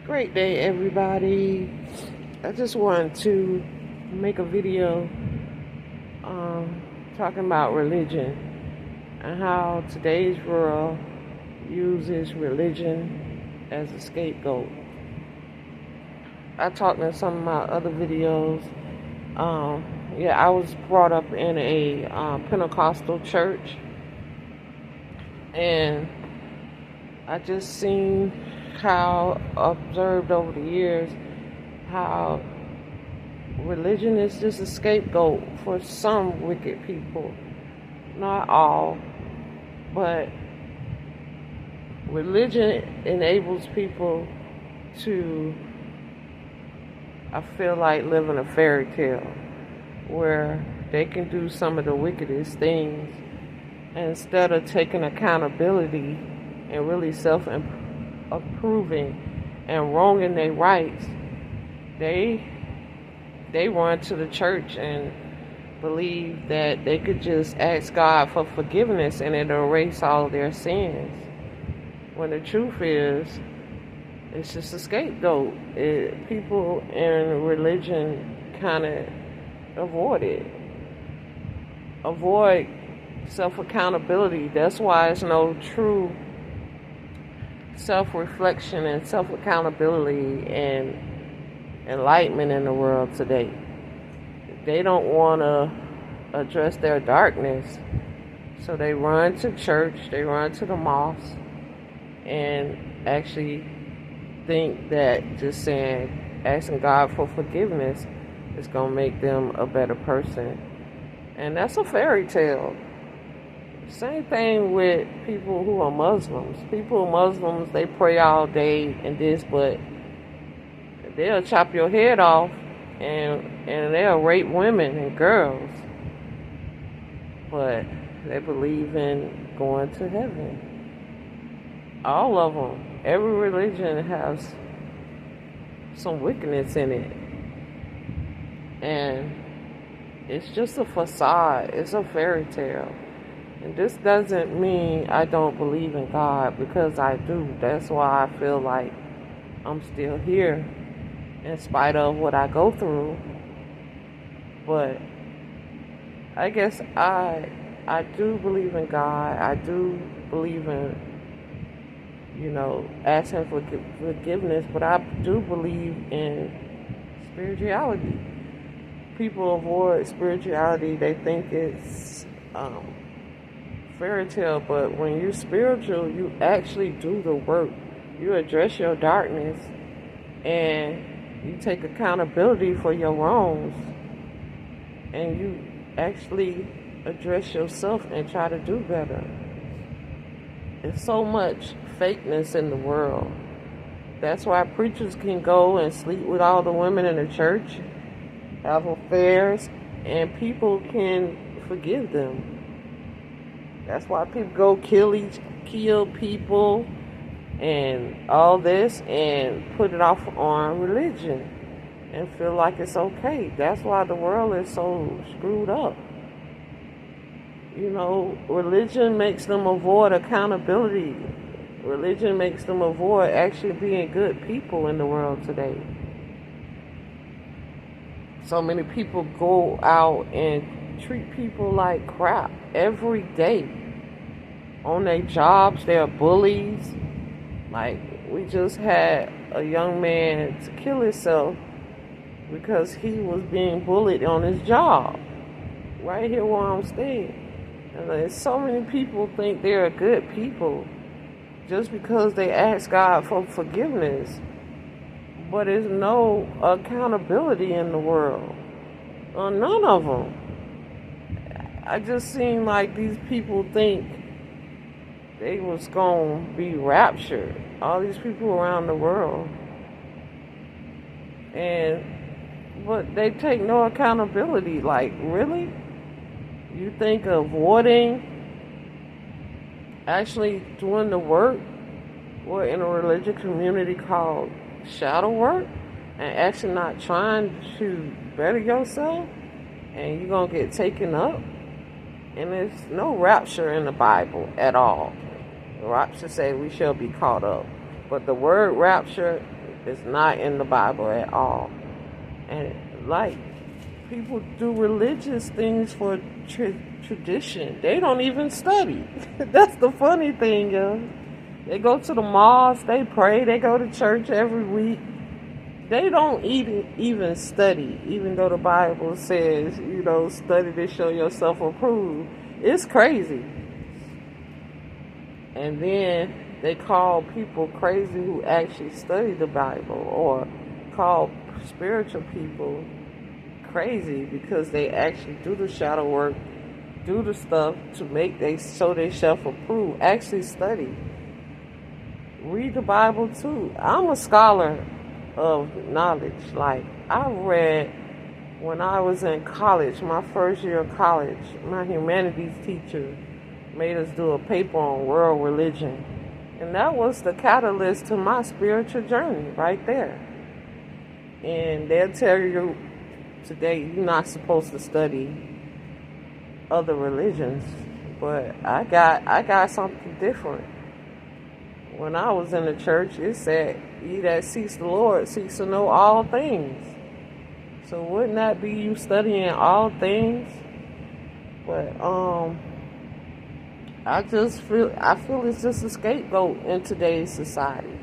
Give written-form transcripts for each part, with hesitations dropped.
Great day, everybody. I just wanted to make a video talking about religion and how today's world uses religion as a scapegoat. I talked in some of my other videos. I was brought up in a Pentecostal church, and I just seen how observed over the years how religion is just a scapegoat for some wicked people. Not all, but religion enables people to, I feel like, live in a fairy tale where they can do some of the wickedest things, and instead of taking accountability and really self-approving and wronging their rights, they run to the church and believe that they could just ask God for forgiveness and it'll erase all their sins. When the truth is, it's just a scapegoat. People in religion kind of avoid self-accountability. That's why it's no true self-reflection and self-accountability and enlightenment in the world today. They don't want to address their darkness, so they run to church, they run to the mosque, and actually think that just asking God for forgiveness is going to make them a better person. And that's a fairy tale. Same thing with people who are Muslims. Muslims, they pray all day and this, but they'll chop your head off and they'll rape women and girls. But they believe in going to heaven. All of them. Every religion has some wickedness in it. And it's just a facade. It's a fairy tale. And this doesn't mean I don't believe in God, because I do. That's why I feel like I'm still here in spite of what I go through. But I guess I do believe in God. I do believe in, asking for forgiveness, but I do believe in spirituality. People avoid spirituality. They think it's fairy tale, but when you're spiritual, you actually do the work. You address your darkness and you take accountability for your wrongs, and you actually address yourself and try to do better. There's so much fakeness in the world. That's why preachers can go and sleep with all the women in the church, have affairs, and people can forgive them. That's why people go kill people and all this and put it off on religion and feel like it's okay. That's why the world is so screwed up. Religion makes them avoid accountability. Religion makes them avoid actually being good people in the world today. So many people go out and treat people like crap every day. On their jobs, they're bullies. Like, we just had a young man to kill himself because he was being bullied on his job. Right here where I'm staying. And so many people think they're good people just because they ask God for forgiveness. But there's no accountability in the world. None of them. I just seem like these people think they was going to be raptured. All these people around the world. But they take no accountability. Like, really? You think avoiding actually doing the work? We're in a religious community called shadow work, and actually not trying to better yourself, and you're going to get taken up. And there's no rapture in the Bible at all. The rapture say we shall be caught up. But the word rapture It's not in the Bible at all. And like, people do religious things for tradition. They don't even study. That's the funny thing, yo. They go to the mosque, they pray, they go to church every week. They don't even study, even though the Bible says, study to show yourself approved. It's crazy. And then they call people crazy who actually study the Bible, or call spiritual people crazy because they actually do the shadow work, do the stuff to make they show they self approved. Actually study. Read the Bible too. I'm a scholar of knowledge. Like, I read when I was in college, my first year of college, my humanities teacher made us do a paper on world religion. And that was the catalyst to my spiritual journey right there. And they'll tell you today you're not supposed to study other religions. But I got something different. When I was in the church, it said, "He that seeks the Lord seeks to know all things." So wouldn't that be you studying all things? But I feel it's just a scapegoat in today's society.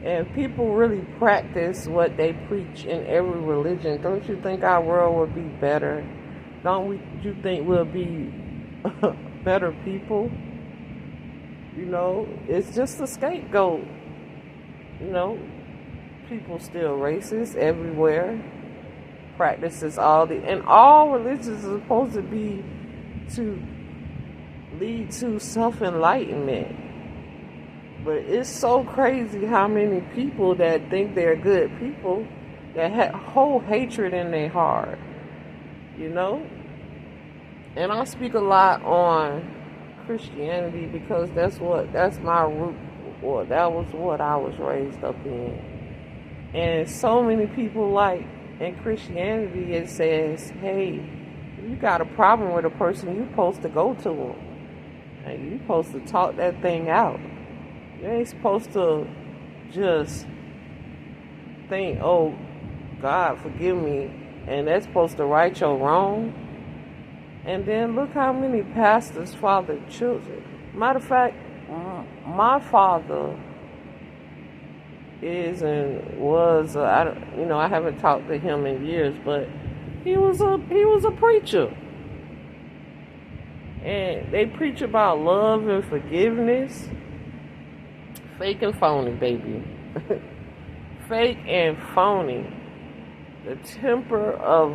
And people really practice what they preach in every religion. Don't you think our world would be better? You think we'll be better people? It's just a scapegoat. People still racist everywhere. Practices and all religions are supposed to be to lead to self-enlightenment. But it's so crazy how many people that think they're good people that hold hatred in their heart. And I speak a lot on Christianity because that's my root, or that was what I was raised up in. And so many people, like in Christianity, it says, hey, if you got a problem with a person, you're supposed to go to them. And you're supposed to talk that thing out. You ain't supposed to just think, oh, God, forgive me, and that's supposed to right your wrong. And then look how many pastors fathered children. Matter of fact, my father is and was, I haven't talked to him in years, but he was a preacher. And they preach about love and forgiveness. Fake and phony, baby. Fake and phony. The temper of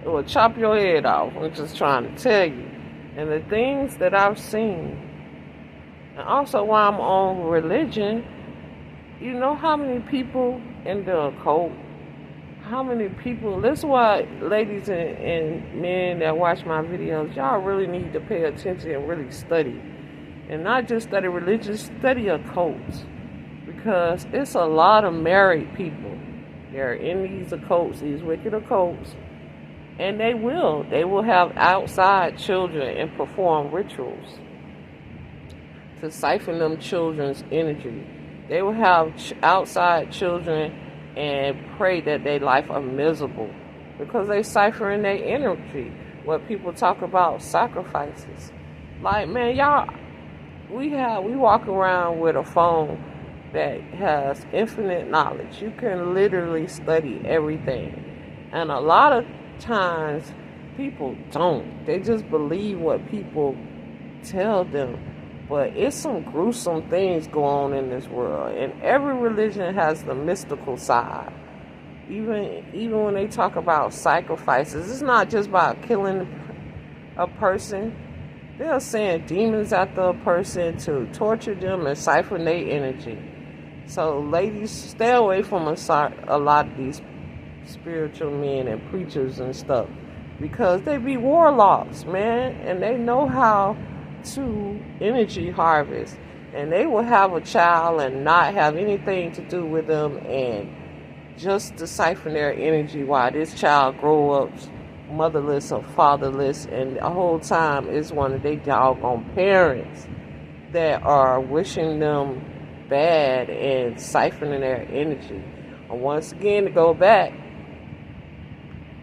it will chop your head off. I'm just trying to tell you. And the things that I've seen, and also while I'm on religion, you know how many people in the occult, how many people, that's why ladies and men that watch my videos, y'all really need to pay attention and really study. And not just study religion, study occults. Because it's a lot of married people. They're in these occults, these wicked occults. And they will have outside children and perform rituals to siphon them children's energy. They will have outside children and pray that their life are miserable because they siphon their energy. What people talk about sacrifices. Like, man, y'all, we walk around with a phone that has infinite knowledge. You can literally study everything. And a lot of times people don't. They just believe what people tell them. But it's some gruesome things going on in this world. And every religion has the mystical side. Even when they talk about sacrifices, it's not just about killing a person. They're saying demons after a person to torture them and siphon their energy. So ladies, stay away from a lot of these spiritual men and preachers and stuff, because they be warlocks, man, and they know how to energy harvest, and they will have a child and not have anything to do with them, and just to siphon their energy while this child grow up motherless or fatherless, and the whole time is one of their doggone parents that are wishing them bad and siphoning their energy. And once again, to go back,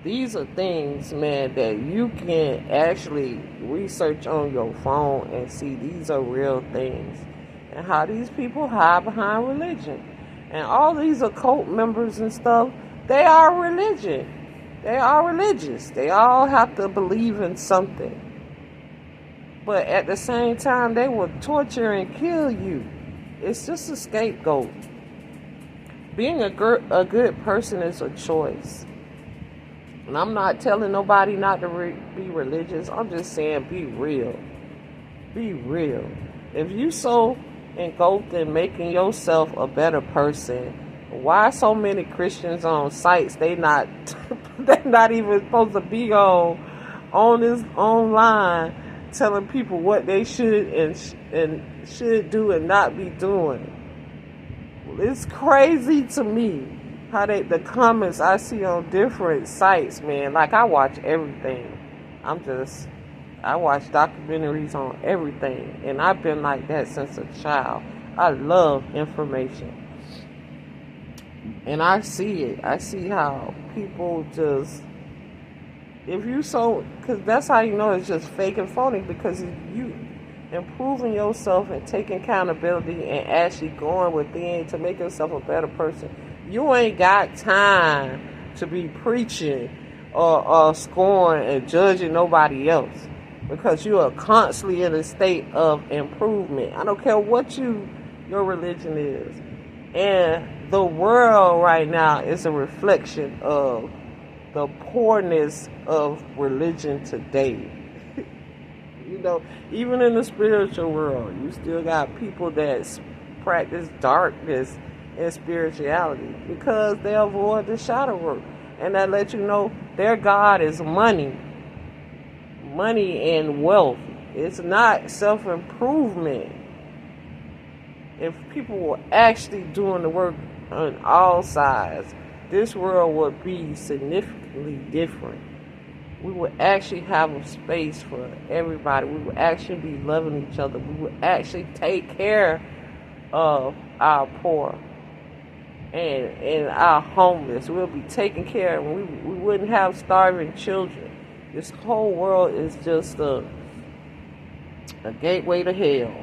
these are things, man, that you can actually research on your phone and see these are real things. And how these people hide behind religion. And all these occult members and stuff, they are religion. They are religious. They all have to believe in something. But at the same time, they will torture and kill you. It's just a scapegoat. Being a good person is a choice. And I'm not telling nobody not to be religious. I'm just saying be real. Be real. If you so engulfed in making yourself a better person, why so many Christians on sites they're not even supposed to be on this online telling people what they should and should do and not be doing? It's crazy to me how the comments I see on different sites, man. Like, I watch everything. I watch documentaries on everything, and I've been like that since a child. I love information. And I see it. I see how people just, because that's how you know it's just fake and phony, because you improving yourself and taking accountability and actually going within to make yourself a better person. You ain't got time to be preaching or scoring and judging nobody else, because you are constantly in a state of improvement. I don't care what your religion is. And the world right now is a reflection of the poorness of religion today. You know, even in the spiritual world, you still got people that practice darkness and spirituality because they avoid the shadow work. And that lets you know their God is money and wealth. It's not self-improvement. If people were actually doing the work on all sides, this world would be significantly different. We would actually have a space for everybody. We would actually be loving each other. We would actually take care of our poor and our homeless. We'll be taken care of. We wouldn't have starving children. This whole world is just a gateway to hell,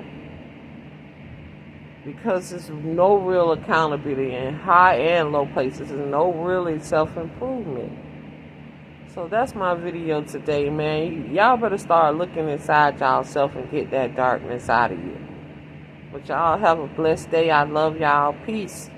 because there's no real accountability in high and low places. There's no really self-improvement. So that's my video today, man. Y'all better start looking inside y'all self and get that darkness out of you. But y'all have a blessed day. I love y'all. Peace.